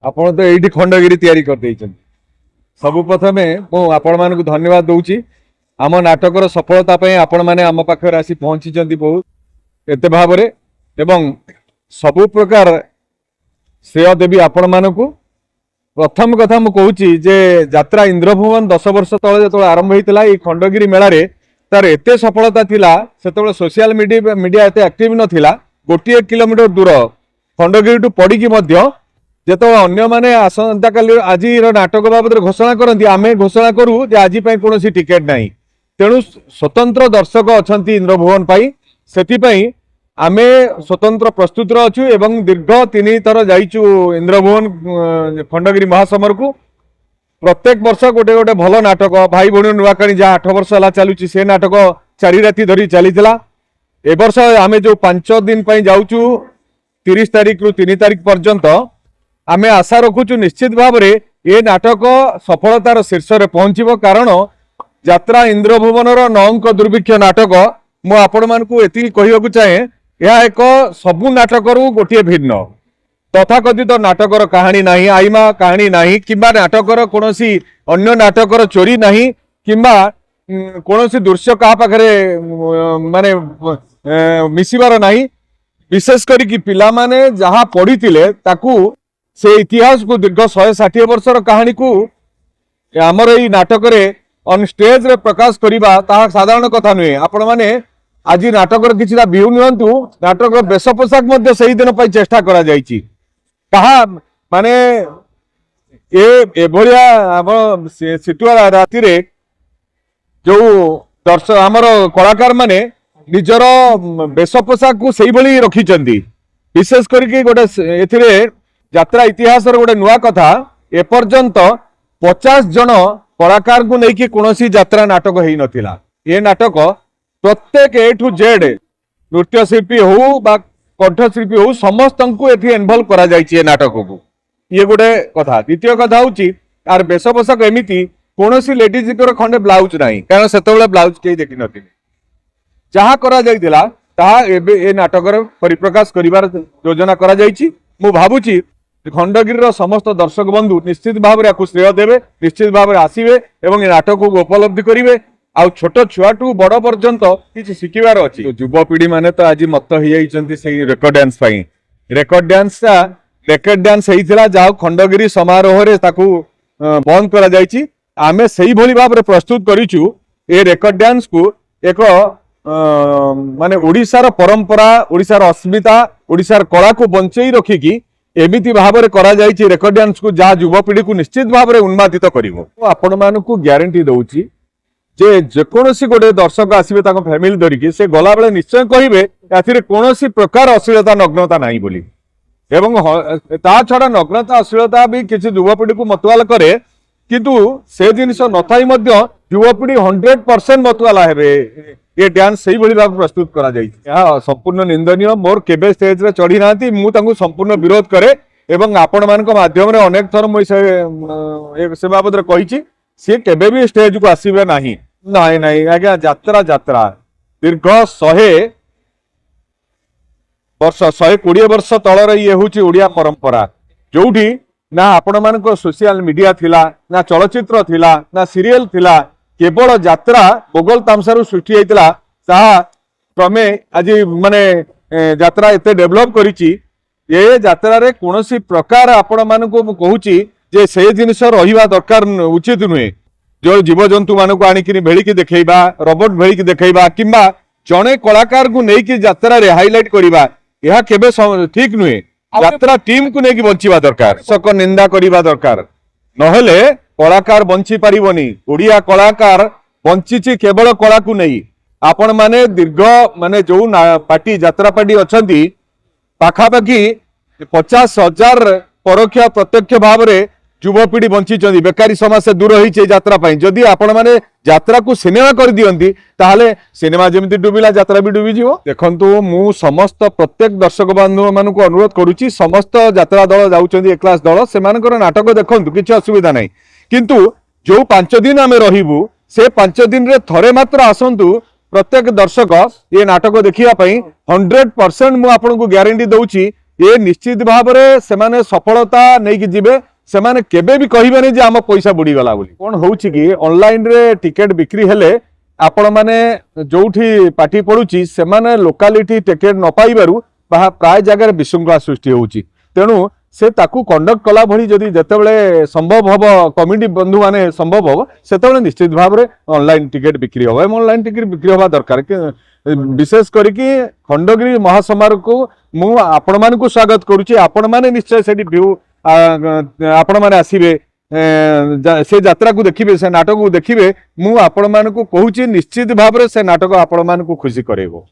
आपण तो यही खंडगिरी तैयारी कर सबु प्रथमे आपण मानक धन्यवाद दूची आम नाटकर सफलता आपण मैंने आम पाखे आसी पहुंची बहुत एत भाव एवं सबु प्रकार श्रेय देवी आपण मानक प्रथम कथा मु कहूची जे यात्रा इंद्रभुवन 10 वर्ष तले जो आरंभ होता ये खंडगिरी मेलारे तार एते सफलता थिला से सोशल मीडिया एते एक्टिव नथिला गोटे किलोमीटर दूर खंडगिरी पड़ी जेत अन्य माने आसंता काली आज नाटक बाबद घोषणा करती आमे घोषणा करूँ आज कौन टिकेट ना तेणु स्वतंत्र दर्शक अच्छा इंद्रभुवन से आमे स्वतंत्र प्रस्तुत अच्छु एवं दीर्घ 3 थर जाइचु इंद्रभुवन खंडगिरी महासमर को प्रत्येक वर्ष गोटे गोटे भल नाटक भाई भौणी नुआकाणी जहाँ 8 वर्ष है चलुची से नाटक 4 राति धरी चली ए वर्ष आमे जो 5 दिन जाऊचु 30 तारिख रु 3 तारिख पर्यंत आमे आशा रखुचु निश्चित भाव में ये नाटक सफलतार शीर्ष में पहुंचब कारण यात्रा इंद्रभुवन 9 अंक दुर्भिक्ष नाटक मु आपण मानकु एति कहबाकू चाहे यह एक सबु नाटक गोटे भिन्न तथाकथित नाटकर कहानी नहीं आईमा कहानी नहीं किंबा नाटकर कौनसी अन्य नाटकर चोरी नहीं किंबा कौनसी दृश्य क्या पाखे माने मिसिबार नहीं विशेष करी पिला माने जहाँ पढ़ी ताकू से इतिहास को दीर्घ 160 वर्षर कहानी को आमर यही नाटक ऑन स्टेज रे प्रकाश करिबा ता साधारण कथा नुहे आपण माने आज नाटक किछिटा बिहु नियंतु नाटक बेश पोशाक मध्य सही दिन पई चेष्टा करा जायछि कहा माने ए भलिया हम सिटुआ राति रे जो दर्शक आमर कलाकार माने निजर बेश पोशाक को सही भली रखिचंदी विशेष करके गोटे एथिरे यात्रा इतिहास गोटे नुआ कथा एपर्यंत 50 जन कलाकार को लेकिन कौन यात्रा नाटक हो नथिला ये नाटक प्रत्येक ए टू जेड नृत्यशिल्पी हो बा कंठशिल्पी हो समस्त को एथि इन्वॉल्व करा जायछि ये नाटक को ये गोटे कथा द्वितीय कथा होची यार बेश पोषाक एमिति कौन लेडीज खंडे ब्लाउज नहीं कारण से ब्लाउज कहीं देखी नथिले जहाँ करा जायतिला ताहा एबे ए नाटक परिप्रकाश करिवार योजना करा जायछि मु भाबुची खंडगिरी समस्त दर्शक बंधु निश्चित भाव में श्रेय देवे निश्चित भाव में आसवे और नाटक को उपलब्धि करेंगे आ छोट छुआ टू बड़ पर्यंत किसी शिखबार अच्छी युवपीढ़ी मैंने तो आज मत हो रेकर्ड डांस रेकर्ड डांस होता जहाँ खंडगिरी समारोह बंद कर आमे से भाव में प्रस्तुत करूँ ये रेकर्ड डांस को एक माने ओडिशार परंपरा ओडिशार अस्मिता ओडिशार कला को बंचई रखिकी एमिति भाव में करा जायछि रेकर्ड डांस को जहाँ युवपीढ़ी को निश्चित भाव में उन्मादित करिवो आपण मानकु ग्यारंटी दउछि जे जेकोसी गोटे दर्शक आसिबे ताको फैमिली धरिकी से गला बेले निश्चय कहिबे याथिरे कोनोसी प्रकार अश्लीलता नग्नता नाही बोली एवं ता छडा नग्नता अश्लीलता भी किछि युवपीढ़ी को मतवाला करे किंतु से जिनिस नथाई मध्य युवपीढ़ी 100% मतवाला हेबे ये डांस सही भली भाव प्रस्तुत करा जायछि संपूर्ण निंदनीय मोर केबे स्टेज रे चढ़ी नांती मु तांको संपूर्ण विरोध करे एवं आपण मानक माध्यम रे अनेक थर मु से बाबद रे कहिछि से केबे भी स्टेज को आसीबे नाही नाही नाही आज्ञा यात्रा यात्रा दीर्घ 100 वर्ष 120 वर्ष तलर ये हूँ ओडिया परंपरा जोठी ना आपण मानक सोशल मीडिया थिला ना चलचित्र थिला ना सीरियल थिला केवल यात्रा मोगल तामसारू सृष्टि होता क्रमे आज माने यात्रा एते डेभलप करिछि ये यात्रा रे कोनोसी प्रकार आपण मानक कहूची जे से जिनिस रहिबा दरकार उचित नुहे जो जीवजंतु मानक आनिकिनी भेलिकी देखैबा रोबोट भेलिकी देखैबा किंबा जणे कलाकार को नेकी यात्रा रे हाइलाइट करिबा यह केबे ठीक नुहे यात्रा टीम को नेकी बंचिबा दरकार सक निंदा करिबा दरकार नहेले कलाकार बंची पारिबनी ओडिया कलाकार बंची केवल कला को नहीं आपण माने दीर्घ माने जो पार्टी यात्रा पार्टी अच्छी पाखापाखि 50,000 परोक्ष प्रत्यक्ष भाव में युवपीढ़ी बंची बेकारी समाज से दूर होती यात्रा जदि आपण माने यात्रा को सिनेमा कर दियंती ताहले सिनेमा जमी डूबिला यात्रा भी डूबी जीवो देखंतु मु समस्त प्रत्येक दर्शक बंधु मानक अनुरोध करुच्ची समस्त यात्रा दल जाउछंती ए क्लास दल सेमानकर नाटक देखंतु किछि असुविधा नहीं किंतु जो 5 दिन आमे रहिबु से 5 दिन रे थरे मात्र आसंतु प्रत्येक दर्शक ये नाटक देखिया 100% मु आपन को ग्यारंटी दउची ये निश्चित भाव से सफलता नहीं कि जीवे सेमाने केबे भी कहबेनी जे आम पैसा बुड़ी गला बोली कोन होउछि कि ऑनलाइन रे टिकेट बिक्री हेले आपण माने जोठी पार्टी पडुची सेमाने लोकालिटी टिकेट न पाइबारु प्राय जगह विशृंखला सृष्टि होउची तेणु से ताकू कंडक्ट कला भली जदि जेतेबेले संभव हब कमिटी बंधु माने संभव हब सेतेबेले निश्चित भाव में ऑनलाइन टिकेट बिक्री हब एवं ऑनलाइन टिकेट बिक्री हवा दरकार विशेष करिकी खंडगिरी महासमारोह को मु आपण मानकु स्वागत करूची आपण माने निश्चय सेठी व्यू आपण माने आसीबे से यात्रा को देखिबे से नाटक को देखिबे मु आपण मानकु कहूची निश्चित भाव में से नाटक आपण मानकु खुशी करेबो।